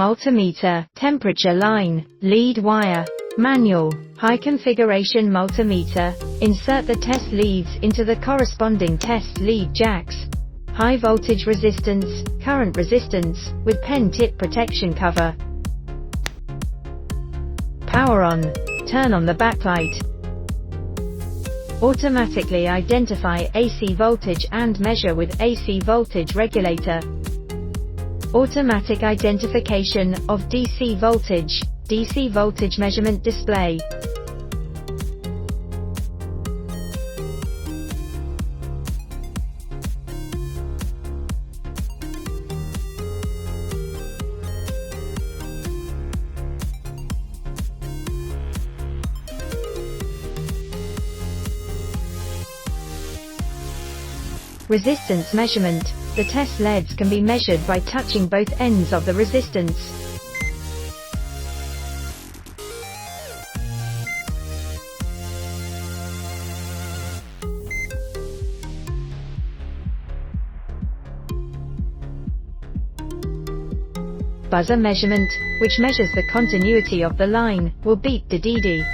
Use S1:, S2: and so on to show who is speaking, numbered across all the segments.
S1: Multimeter, temperature line, lead wire. Manual, high configuration multimeter. Insert the test leads into the corresponding test lead jacks. High voltage resistance, current resistance, with pen tip protection cover. Power on. Turn on the backlight. Automatically identify AC voltage and measure with AC voltage regulator. Automatic identification of DC voltage measurement display. Resistance measurement. The test LEDs can be measured by touching both ends of the resistance. Buzzer measurement, which measures the continuity of the line, will beep DDD.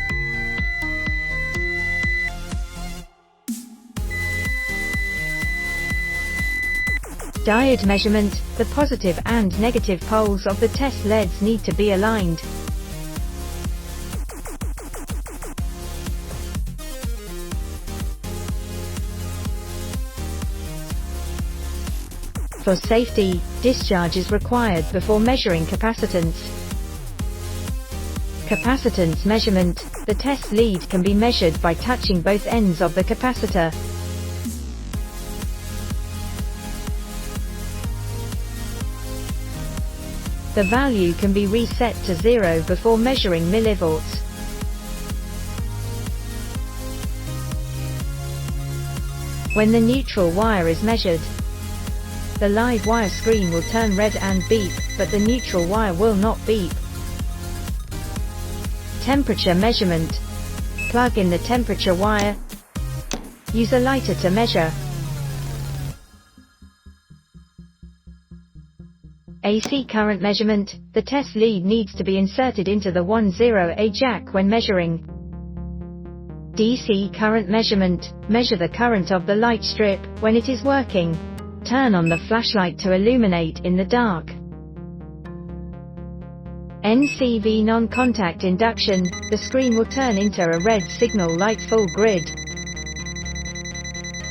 S1: Diode measurement. The positive and negative poles of the test LEDs need to be aligned. For safety, discharge is required before measuring capacitance. Capacitance measurement. The test lead can be measured by touching both ends of the capacitor. The value can be reset to 0 before measuring millivolts. When the neutral wire is measured, the live wire screen will turn red and beep, but the neutral wire will not beep. Temperature measurement. Plug in the temperature wire. Use a lighter to measure. AC current measurement. The test lead needs to be inserted into the 10A jack when measuring. DC current measurement. Measure the current of the light strip when it is working. Turn on the flashlight to illuminate in the dark. NCV non-contact induction. The screen will turn into a red signal light full grid.